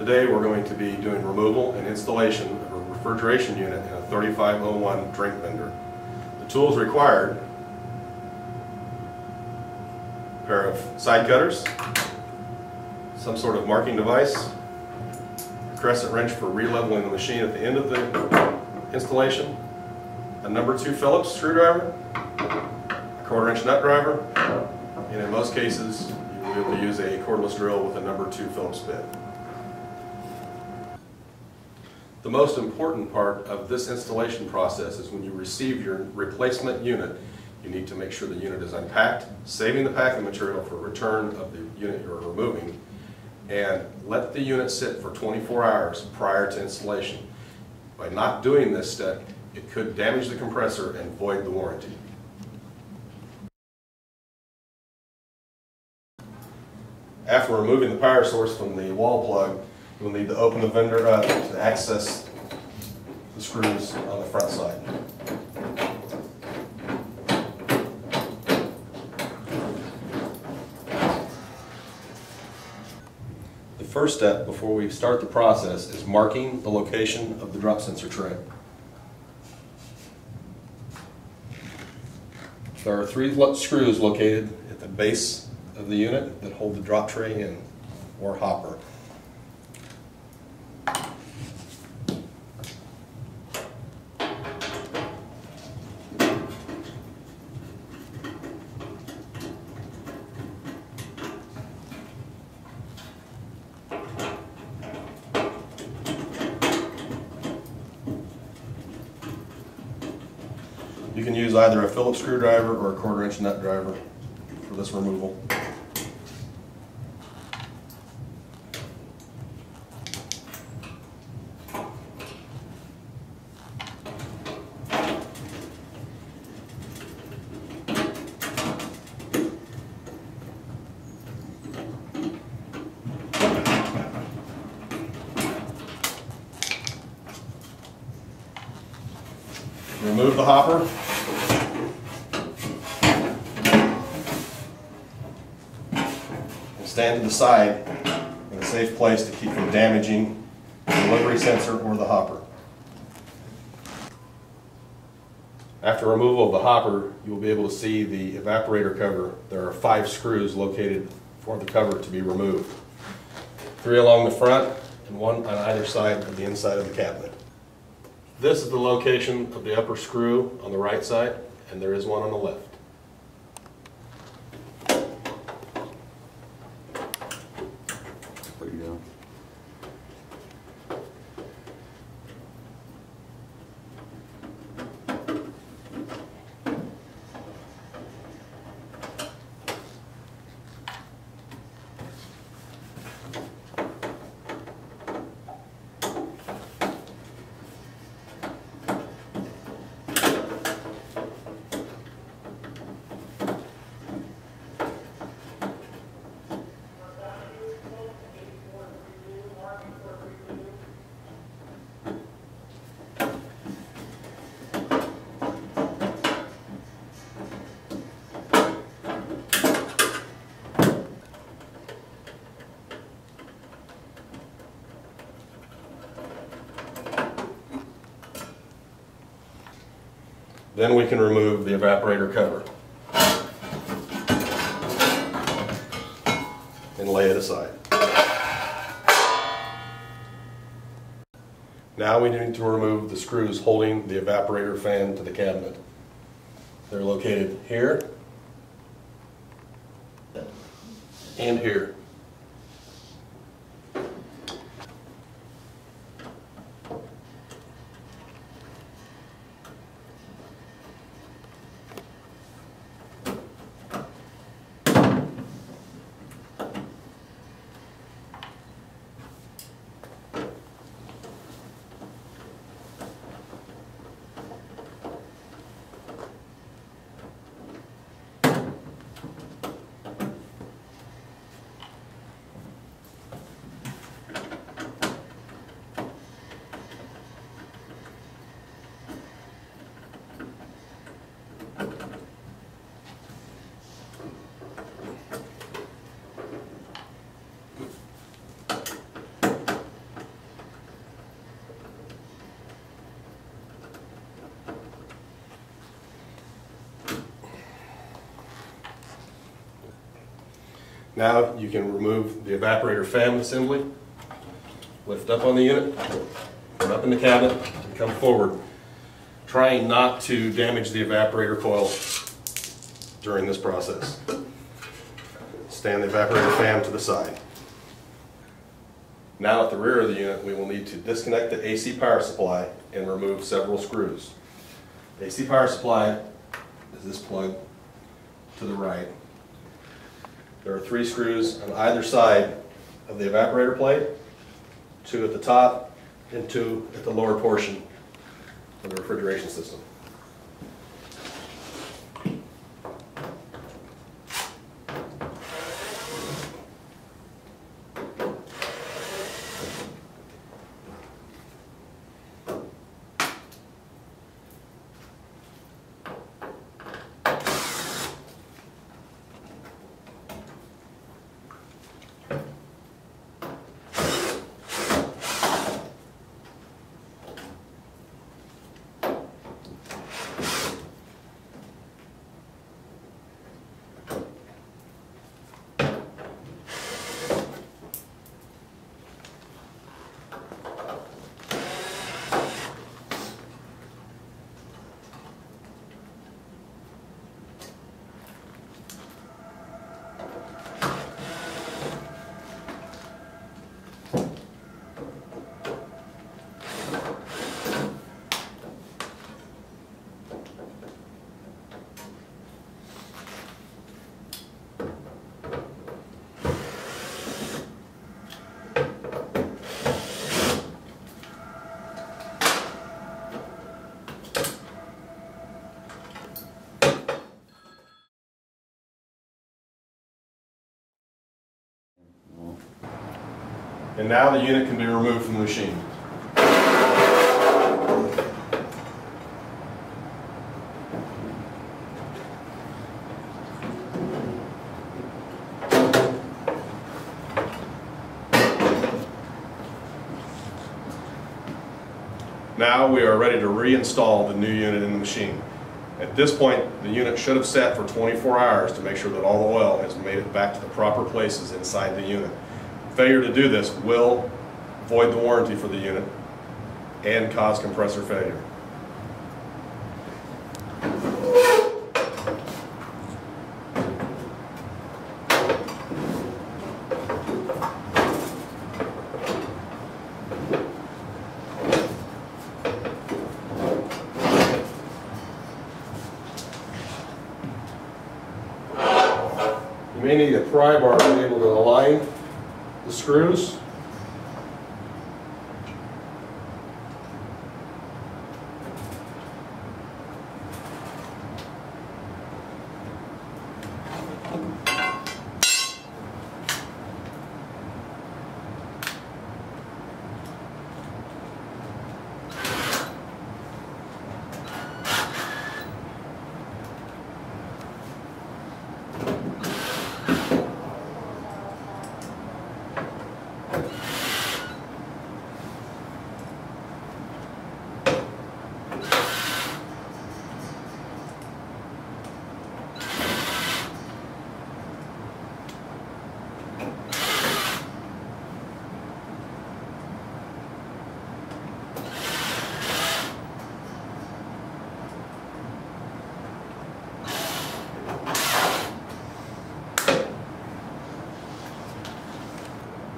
Today we're going to be doing removal and installation of a refrigeration unit in a 3501 drink vendor. The tools required: a pair of side cutters, some sort of marking device, a crescent wrench for re-leveling the machine at the end of the installation, a number 2 Phillips screwdriver, a 1/4 inch nut driver, and in most cases you will be able to use a cordless drill with a number 2 Phillips bit. The most important part of this installation process is when you receive your replacement unit, you need to make sure the unit is unpacked, saving the packing material for return of the unit you're removing, and let the unit sit for 24 hours prior to installation. By not doing this step, it could damage the compressor and void the warranty. After removing the power source from the wall plug, you'll need to open the vendor up to access the screws on the front side. The first step before we start the process is marking the location of the drop sensor tray. There are 3 screws located at the base of the unit that hold the drop tray in, or hopper. You can use either a Phillips screwdriver or a 1/4 inch nut driver for this removal. Remove the hopper. And stand to the side in a safe place to keep from damaging the delivery sensor or the hopper. After removal of the hopper, you will be able to see the evaporator cover. There are 5 screws located for the cover to be removed. 3 along the front and 1 on either side of the inside of the cabinet. This is the location of the upper screw on the right side, and there is one on the left. There you go. Then we can remove the evaporator cover and lay it aside. Now we need to remove the screws holding the evaporator fan to the cabinet. They're located here and here. Now you can remove the evaporator fan assembly, lift up on the unit, put up in the cabinet, and come forward, trying not to damage the evaporator coil during this process. Stand the evaporator fan to the side. Now at the rear of the unit, we will need to disconnect the AC power supply and remove several screws. The AC power supply is this plug to the right. There are 3 screws on either side of the evaporator plate, 2 at the top and 2 at the lower portion of the refrigeration system. And now the unit can be removed from the machine. Now we are ready to reinstall the new unit in the machine. At this point, the unit should have sat for 24 hours to make sure that all the oil has made it back to the proper places inside the unit. Failure to do this will void the warranty for the unit and cause compressor failure. You may need a pry bar to be able to align the screws.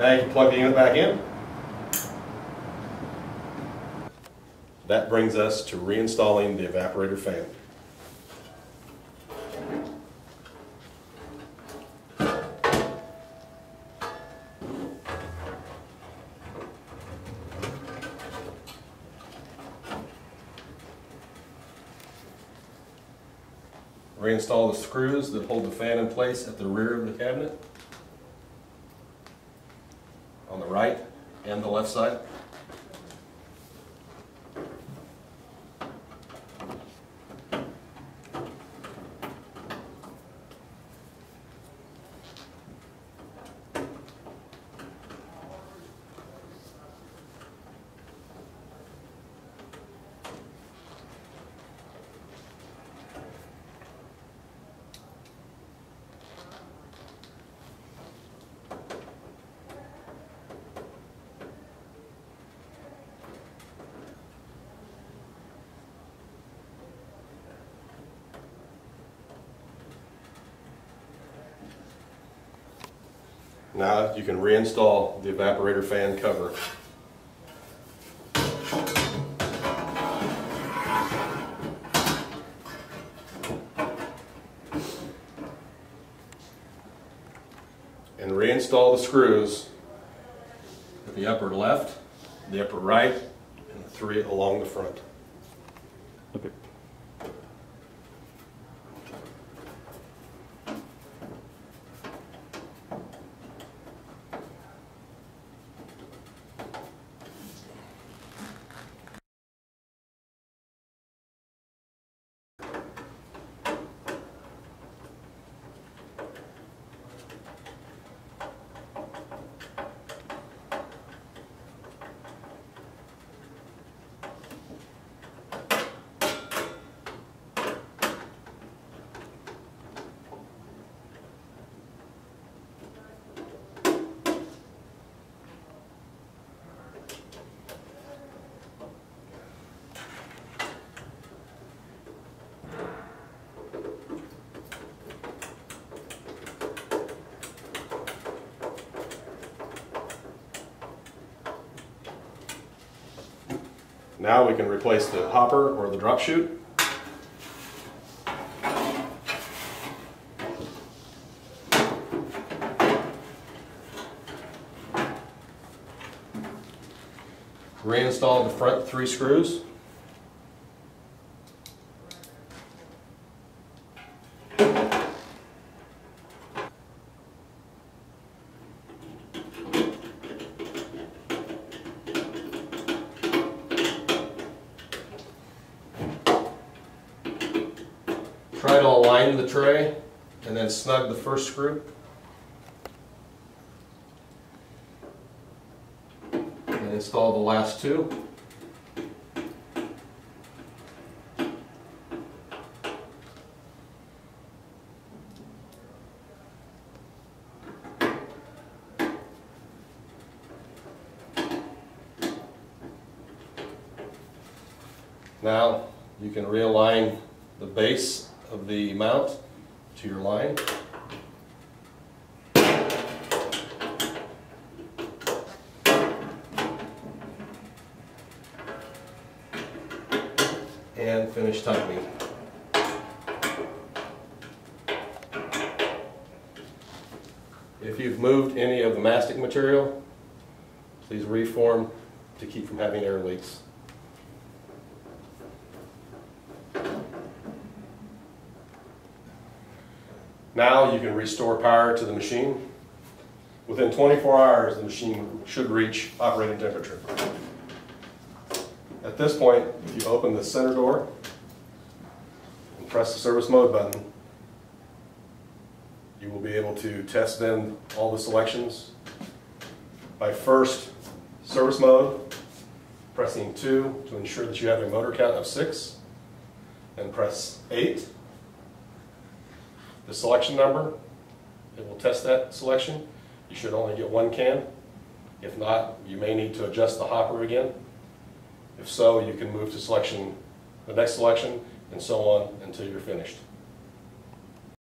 Now you can plug the unit back in. That brings us to reinstalling the evaporator fan. Reinstall the screws that hold the fan in place at the rear of the cabinet, on the right and the left side. Now you can reinstall the evaporator fan cover. And reinstall the screws at the upper left, the upper right, and the 3 along the front. Okay. Now we can replace the hopper or the drop chute. Reinstall the front 3 screws. Try to align the tray and then snug the first screw. And install the last 2. Now you can realign the base of the mount to your line. And finish tightening. If you've moved any of the mastic material, please reform to keep from having air leaks. Now you can restore power to the machine. Within 24 hours, the machine should reach operating temperature. At this point, if you open the center door and press the service mode button, you will be able to test in all the selections by first service mode, pressing 2 to ensure that you have a motor count of 6, and press 8. The selection number, it will test that selection. You should only get 1 can. If not, you may need to adjust the hopper again. If so, you can move to the next selection, and so on until you're finished.